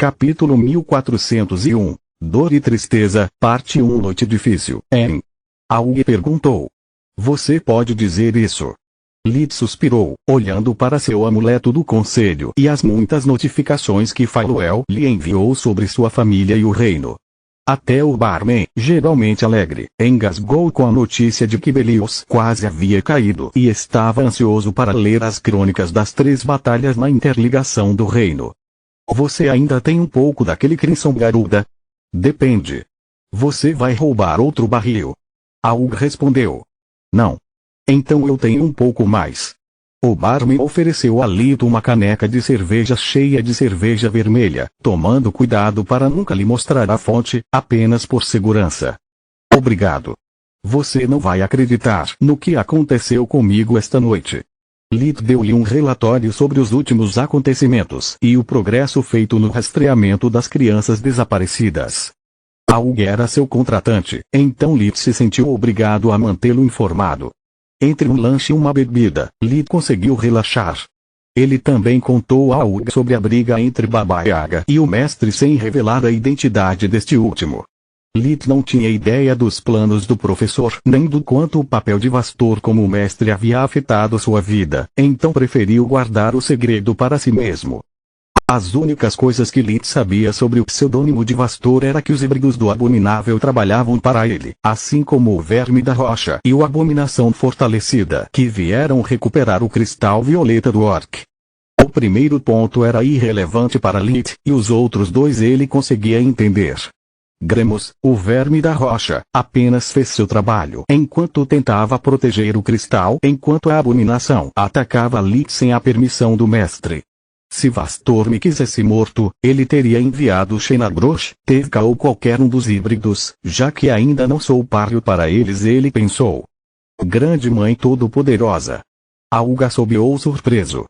Capítulo 1401. Dor e Tristeza, Parte 1. Noite difícil. Aug perguntou. Você pode dizer isso? Lid suspirou, olhando para seu amuleto do conselho e as muitas notificações que Faluel lhe enviou sobre sua família e o reino. Até o barman, geralmente alegre, engasgou com a notícia de que Belios quase havia caído e estava ansioso para ler as crônicas das 3 batalhas na interligação do reino. Você ainda tem um pouco daquele Crimson Garuda? Depende. Você vai roubar outro barril? Aug respondeu. Não. Então eu tenho um pouco mais. O barman ofereceu a Lito uma caneca de cerveja cheia de cerveja vermelha, tomando cuidado para nunca lhe mostrar a fonte, apenas por segurança. Obrigado. Você não vai acreditar no que aconteceu comigo esta noite. Lito deu-lhe um relatório sobre os últimos acontecimentos e o progresso feito no rastreamento das crianças desaparecidas. Aug era seu contratante, então Lito se sentiu obrigado a mantê-lo informado. Entre um lanche e uma bebida, Lito conseguiu relaxar. Ele também contou a Aug sobre a briga entre Baba Yaga e o mestre sem revelar a identidade deste último. Lito não tinha ideia dos planos do professor, nem do quanto o papel de Vastor como mestre havia afetado sua vida, então preferiu guardar o segredo para si mesmo. As únicas coisas que Lito sabia sobre o pseudônimo de Vastor era que os híbridos do Abominável trabalhavam para ele, assim como o Verme da Rocha e o Abominação Fortalecida, que vieram recuperar o cristal violeta do Orc. O primeiro ponto era irrelevante para Lito, e os outros 2 ele conseguia entender. Gremos, o Verme da Rocha, apenas fez seu trabalho enquanto tentava proteger o cristal, enquanto a Abominação atacava Lito sem a permissão do mestre. Se Vastor me quisesse morto, ele teria enviado Xenagrush, Tevka ou qualquer um dos híbridos, já que ainda não sou páreo para eles, ele pensou. Grande Mãe Todo-Poderosa. Aug assobiou surpreso.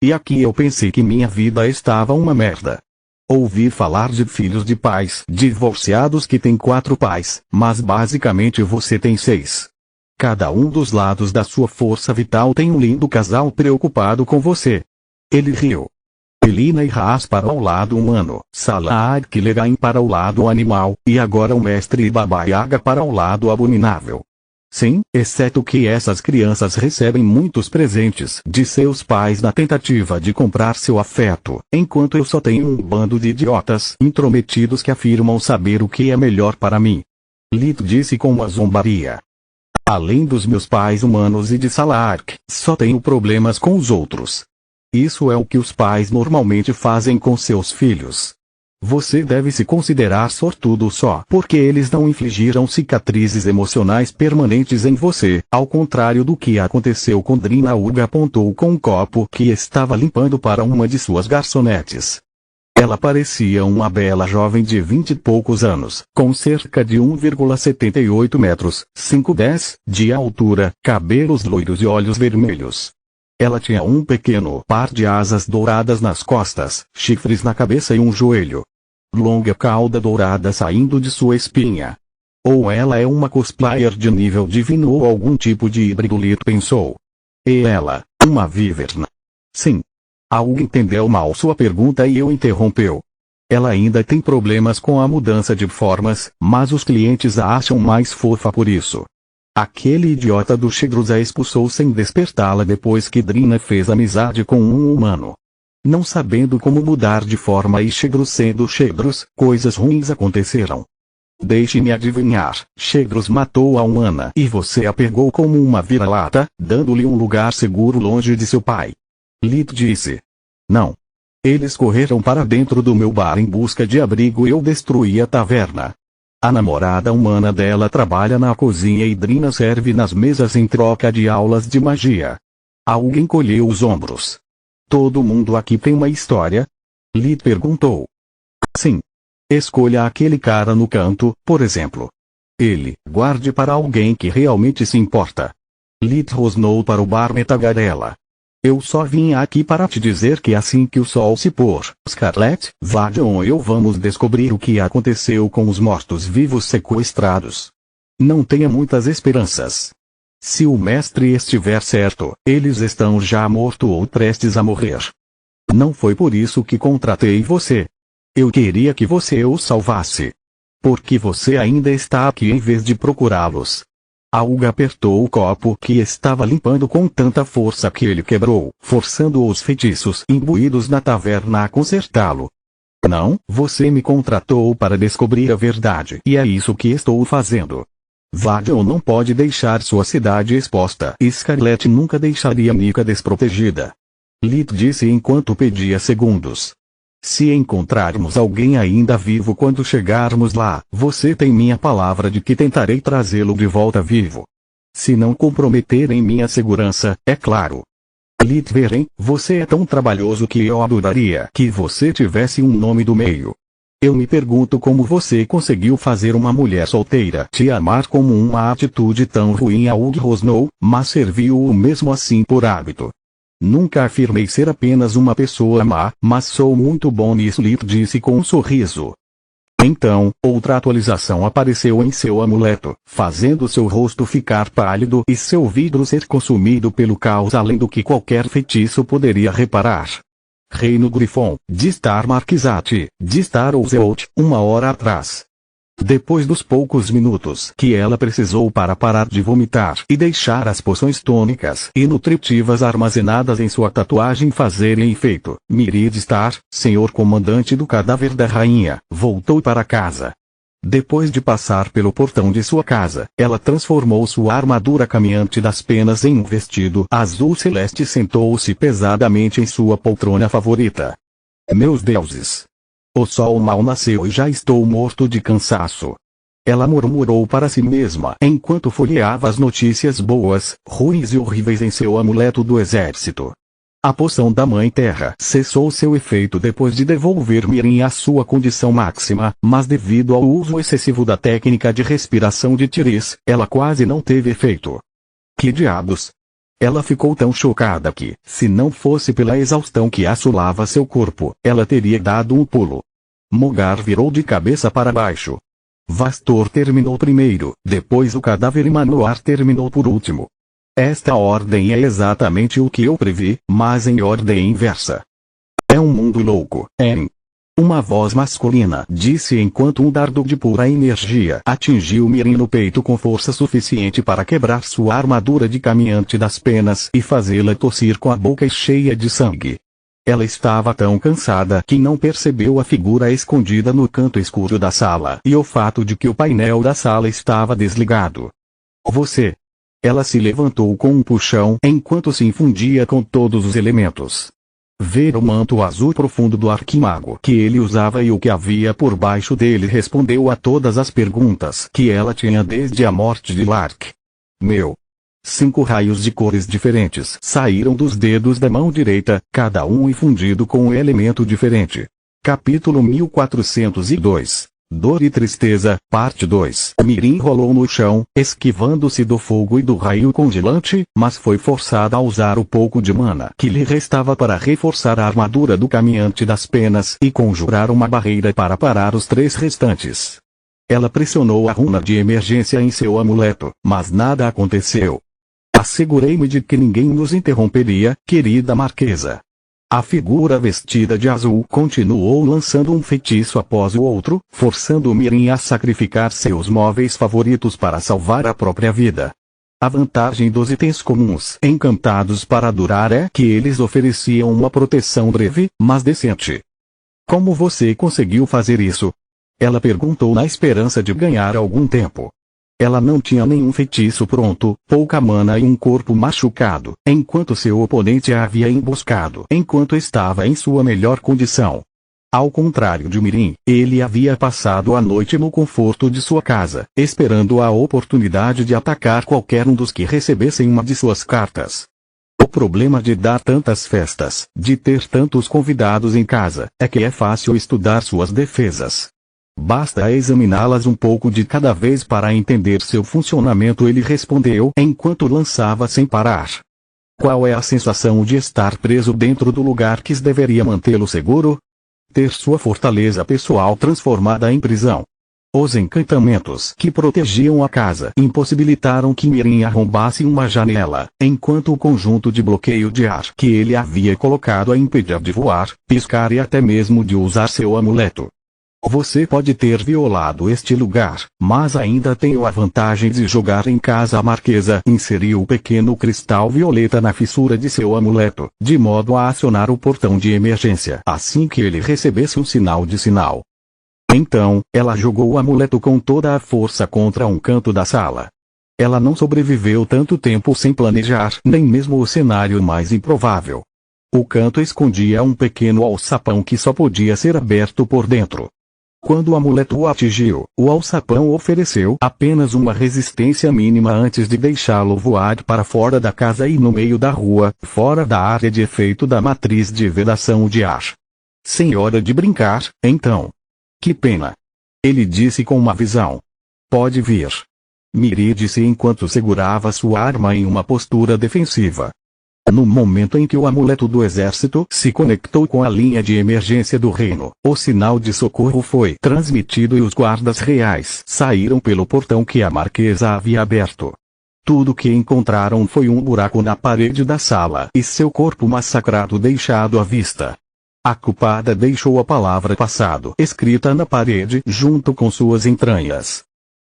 E aqui eu pensei que minha vida estava uma merda. Ouvi falar de filhos de pais divorciados que têm 4 pais, mas basicamente você tem 6. Cada um dos lados da sua força vital tem um lindo casal preocupado com você. Ele riu. Elina e Haas para o lado humano, Salah Arquilegain para o lado animal, e agora o mestre Baba Yaga para o lado abominável. Sim, exceto que essas crianças recebem muitos presentes de seus pais na tentativa de comprar seu afeto, enquanto eu só tenho um bando de idiotas intrometidos que afirmam saber o que é melhor para mim. Lito disse com uma zombaria. Além dos meus pais humanos e de Salark, só tenho problemas com os outros. Isso é o que os pais normalmente fazem com seus filhos. Você deve se considerar sortudo só porque eles não infligiram cicatrizes emocionais permanentes em você, ao contrário do que aconteceu com Drina. Aug apontou com um copo que estava limpando para uma de suas garçonetes. Ela parecia uma bela jovem de 20 e poucos anos, com cerca de 1,78 metros, 5'10", de altura, cabelos loiros e olhos vermelhos. Ela tinha um pequeno par de asas douradas nas costas, chifres na cabeça e um joelho. Longa cauda dourada saindo de sua espinha. Ou ela é uma cosplayer de nível divino ou algum tipo de híbrido, Lito pensou. E ela, uma Wyvern? Sim. Aug entendeu mal sua pergunta e o interrompeu. Ela ainda tem problemas com a mudança de formas, mas os clientes a acham mais fofa por isso. Aquele idiota do Xegrus a expulsou sem despertá-la depois que Drina fez amizade com um humano. Não sabendo como mudar de forma e Xegrus sendo Xegrus, coisas ruins aconteceram. Deixe-me adivinhar, Xegrus matou a humana e você a pegou como uma vira-lata, dando-lhe um lugar seguro longe de seu pai. Lito disse. Não. Eles correram para dentro do meu bar em busca de abrigo e eu destruí a taverna. A namorada humana dela trabalha na cozinha e Drina serve nas mesas em troca de aulas de magia. Aug encolheu os ombros. Todo mundo aqui tem uma história? Lito perguntou. Sim. Escolha aquele cara no canto, por exemplo. Ele, guarde para alguém que realmente se importa. Lito rosnou para o barman tagarela. Eu só vim aqui para te dizer que assim que o sol se pôr, Scarlet, Vadion e eu vamos descobrir o que aconteceu com os mortos-vivos sequestrados. Não tenha muitas esperanças. Se o mestre estiver certo, eles estão já mortos ou prestes a morrer. Não foi por isso que contratei você. Eu queria que você os salvasse. Porque você ainda está aqui em vez de procurá-los. Auga apertou o copo que estava limpando com tanta força que ele quebrou, forçando os feitiços imbuídos na taverna a consertá-lo. Não, você me contratou para descobrir a verdade. E é isso que estou fazendo. Vadiel não pode deixar sua cidade exposta. Scarlet nunca deixaria Mika desprotegida. Lith disse enquanto pedia segundos. Se encontrarmos alguém ainda vivo quando chegarmos lá, você tem minha palavra de que tentarei trazê-lo de volta vivo. Se não comprometerem minha segurança, é claro. Lith Veren, você é tão trabalhoso que eu adoraria que você tivesse um nome do meio. Eu me pergunto como você conseguiu fazer uma mulher solteira te amar como uma atitude tão ruim. Aug rosnou, mas serviu-o mesmo assim por hábito. Nunca afirmei ser apenas uma pessoa má, mas sou muito bom nisso, Lith disse com um sorriso. Então, outra atualização apareceu em seu amuleto, fazendo seu rosto ficar pálido e seu vidro ser consumido pelo caos além do que qualquer feitiço poderia reparar. Reino Grifon, Distar Marquisate, Distar Ouzeot, 1 hora atrás. Depois dos poucos minutos que ela precisou para parar de vomitar e deixar as poções tônicas e nutritivas armazenadas em sua tatuagem fazerem efeito, Mirid Star, senhor comandante do cadáver da rainha, voltou para casa. Depois de passar pelo portão de sua casa, ela transformou sua armadura caminhante das penas em um vestido azul celeste e sentou-se pesadamente em sua poltrona favorita. Meus deuses! O sol mal nasceu e já estou morto de cansaço. Ela murmurou para si mesma enquanto folheava as notícias boas, ruins e horríveis em seu amuleto do exército. A poção da Mãe Terra cessou seu efeito depois de devolver Mirim à sua condição máxima, mas devido ao uso excessivo da técnica de respiração de Tiris, ela quase não teve efeito. Que diabos? Ela ficou tão chocada que, se não fosse pela exaustão que assolava seu corpo, ela teria dado um pulo. Mogar virou de cabeça para baixo. Vastor terminou primeiro, depois o cadáver e Manoar terminou por último. Esta ordem é exatamente o que eu previ, mas em ordem inversa. É um mundo louco, hein? Uma voz masculina disse enquanto um dardo de pura energia atingiu Mirim no peito com força suficiente para quebrar sua armadura de caminhante das penas e fazê-la tossir com a boca cheia de sangue. Ela estava tão cansada que não percebeu a figura escondida no canto escuro da sala e o fato de que o painel da sala estava desligado. Você! Ela se levantou com um puxão enquanto se infundia com todos os elementos. Ver o manto azul profundo do arquimago que ele usava e o que havia por baixo dele respondeu a todas as perguntas que ela tinha desde a morte de Lark. 5 raios de cores diferentes saíram dos dedos da mão direita, cada um infundido com um elemento diferente. Capítulo 1402. Dor e Tristeza, Parte 2. Mirim rolou no chão, esquivando-se do fogo e do raio congelante, mas foi forçada a usar o pouco de mana que lhe restava para reforçar a armadura do caminhante das penas e conjurar uma barreira para parar os 3 restantes. Ela pressionou a runa de emergência em seu amuleto, mas nada aconteceu. Assegurei-me de que ninguém nos interromperia, querida Marquesa. A figura vestida de azul continuou lançando um feitiço após o outro, forçando Mirim a sacrificar seus móveis favoritos para salvar a própria vida. A vantagem dos itens comuns encantados para durar é que eles ofereciam uma proteção breve, mas decente. Como você conseguiu fazer isso? Ela perguntou na esperança de ganhar algum tempo. Ela não tinha nenhum feitiço pronto, pouca mana e um corpo machucado, enquanto seu oponente a havia emboscado enquanto estava em sua melhor condição. Ao contrário de Mirim, ele havia passado a noite no conforto de sua casa, esperando a oportunidade de atacar qualquer um dos que recebessem uma de suas cartas. O problema de dar tantas festas, de ter tantos convidados em casa, é que é fácil estudar suas defesas. Basta examiná-las um pouco de cada vez para entender seu funcionamento, ele respondeu enquanto lançava sem parar. Qual é a sensação de estar preso dentro do lugar que deveria mantê-lo seguro? Ter sua fortaleza pessoal transformada em prisão. Os encantamentos que protegiam a casa impossibilitaram que Mirim arrombasse uma janela, enquanto o conjunto de bloqueio de ar que ele havia colocado a impedia de voar, piscar e até mesmo de usar seu amuleto. Você pode ter violado este lugar, mas ainda tenho a vantagem de jogar em casa. A marquesa inseriu o pequeno cristal violeta na fissura de seu amuleto, de modo a acionar o portão de emergência assim que ele recebesse um sinal de sinal. Então, ela jogou o amuleto com toda a força contra um canto da sala. Ela não sobreviveu tanto tempo sem planejar nem mesmo o cenário mais improvável. O canto escondia um pequeno alçapão que só podia ser aberto por dentro. Quando o amuleto o atingiu, o alçapão ofereceu apenas uma resistência mínima antes de deixá-lo voar para fora da casa e no meio da rua, fora da área de efeito da matriz de vedação de ar. Sem hora de brincar, então. Que pena. Ele disse com uma visão. Pode vir. Miri disse enquanto segurava sua arma em uma postura defensiva. No momento em que o amuleto do exército se conectou com a linha de emergência do reino, o sinal de socorro foi transmitido e os guardas reais saíram pelo portão que a marquesa havia aberto. Tudo que encontraram foi um buraco na parede da sala e seu corpo massacrado deixado à vista. A culpada deixou a palavra passado escrita na parede junto com suas entranhas.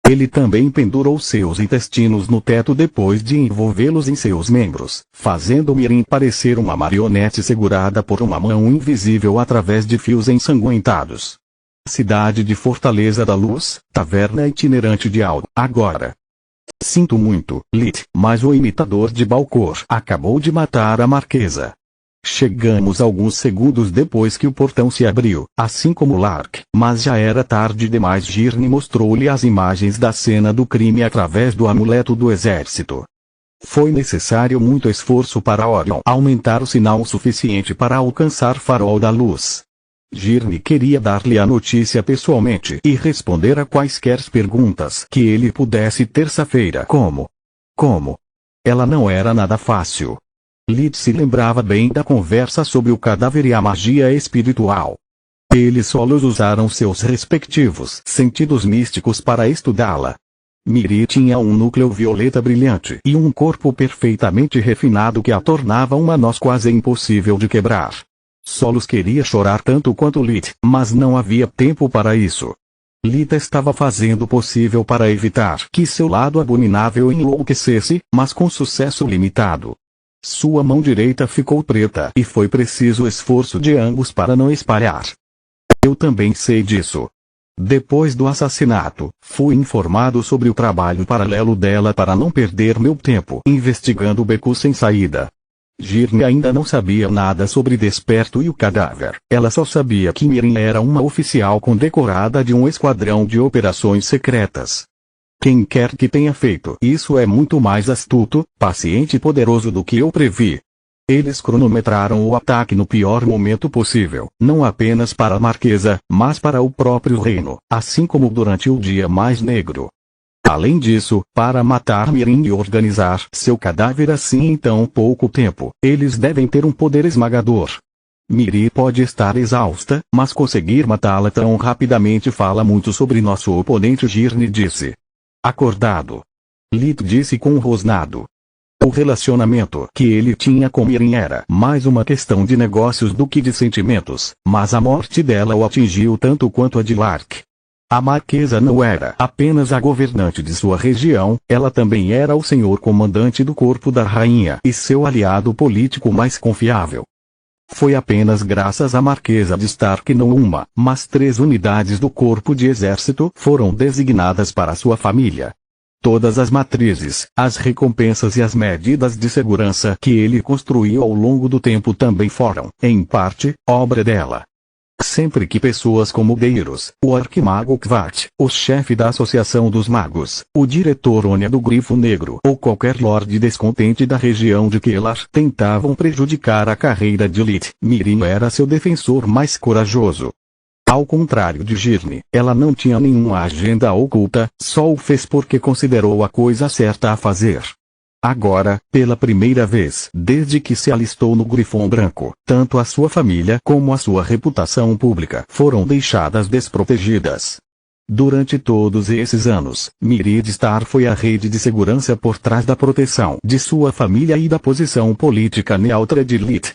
Ele também pendurou seus intestinos no teto depois de envolvê-los em seus membros, fazendo Mirim parecer uma marionete segurada por uma mão invisível através de fios ensanguentados. Cidade de Fortaleza da Luz, taverna itinerante de Aldo. Agora. Sinto muito, Lit, mas o imitador de Balcor acabou de matar a marquesa. Chegamos alguns segundos depois que o portão se abriu, assim como Lark, mas já era tarde demais. Girne mostrou-lhe as imagens da cena do crime através do amuleto do exército. Foi necessário muito esforço para Orion aumentar o sinal o suficiente para alcançar Farol da Luz. Girne queria dar-lhe a notícia pessoalmente e responder a quaisquer perguntas que ele pudesse terça-feira. Como? Ela não era nada fácil. Lit se lembrava bem da conversa sobre o cadáver e a magia espiritual. Eles solos usaram seus respectivos sentidos místicos para estudá-la. Miri tinha um núcleo violeta brilhante e um corpo perfeitamente refinado que a tornava uma noz quase impossível de quebrar. Solos queria chorar tanto quanto Lit, mas não havia tempo para isso. Lit estava fazendo o possível para evitar que seu lado abominável enlouquecesse, mas com sucesso limitado. Sua mão direita ficou preta e foi preciso esforço de ambos para não espalhar. Eu também sei disso. Depois do assassinato, fui informado sobre o trabalho paralelo dela para não perder meu tempo investigando o beco sem saída. Girne ainda não sabia nada sobre Desperto e o cadáver. Ela só sabia que Mirim era uma oficial condecorada de um esquadrão de operações secretas. Quem quer que tenha feito isso é muito mais astuto, paciente e poderoso do que eu previ. Eles cronometraram o ataque no pior momento possível, não apenas para a marquesa, mas para o próprio reino, assim como durante o dia mais negro. Além disso, para matar Mirim e organizar seu cadáver assim em tão pouco tempo, eles devem ter um poder esmagador. Miri pode estar exausta, mas conseguir matá-la tão rapidamente fala muito sobre nosso oponente. Girne disse. Acordado. Lit disse com um rosnado. O relacionamento que ele tinha com Mirim era mais uma questão de negócios do que de sentimentos, mas a morte dela o atingiu tanto quanto a de Lark. A marquesa não era apenas a governante de sua região, ela também era o senhor comandante do corpo da rainha e seu aliado político mais confiável. Foi apenas graças à marquesa de Stark que não uma, mas 3 unidades do corpo de exército foram designadas para sua família. Todas as matrizes, as recompensas e as medidas de segurança que ele construiu ao longo do tempo também foram, em parte, obra dela. Sempre que pessoas como Deiros, o arquimago Kvart, o chefe da Associação dos Magos, o diretor Onia do Grifo Negro ou qualquer lorde descontente da região de Quellar tentavam prejudicar a carreira de Lit, Mirim era seu defensor mais corajoso. Ao contrário de Girne, ela não tinha nenhuma agenda oculta, só o fez porque considerou a coisa certa a fazer. Agora, pela primeira vez desde que se alistou no Grifão Branco, tanto a sua família como a sua reputação pública foram deixadas desprotegidas. Durante todos esses anos, Miridstar foi a rede de segurança por trás da proteção de sua família e da posição política neutra de Lit.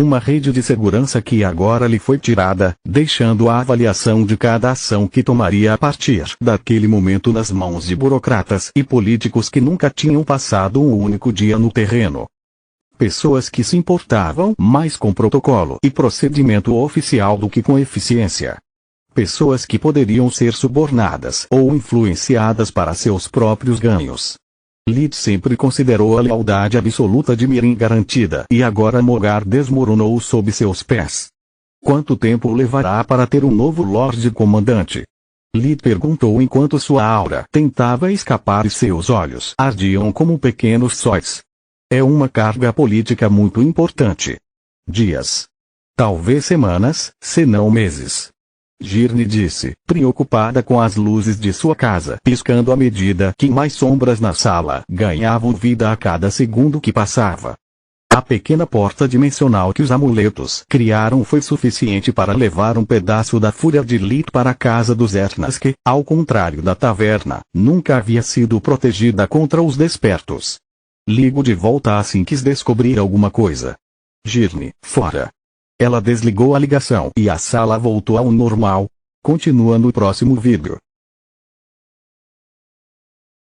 Uma rede de segurança que agora lhe foi tirada, deixando a avaliação de cada ação que tomaria a partir daquele momento nas mãos de burocratas e políticos que nunca tinham passado um único dia no terreno. Pessoas que se importavam mais com protocolo e procedimento oficial do que com eficiência. Pessoas que poderiam ser subornadas ou influenciadas para seus próprios ganhos. Lit sempre considerou a lealdade absoluta de Mirim garantida e agora Mogar desmoronou sob seus pés. Quanto tempo levará para ter um novo Lorde Comandante? Lit perguntou enquanto sua aura tentava escapar e seus olhos ardiam como pequenos sóis. É uma carga política muito importante. Dias. Talvez semanas, se não meses. Girne disse, preocupada com as luzes de sua casa piscando à medida que mais sombras na sala ganhavam vida a cada segundo que passava. A pequena porta dimensional que os amuletos criaram foi suficiente para levar um pedaço da fúria de Lit para a casa dos Etnas que, ao contrário da taverna, nunca havia sido protegida contra os despertos. Ligo de volta assim que descobrir alguma coisa. Girne, fora. Ela desligou a ligação e a sala voltou ao normal. Continua no próximo vídeo.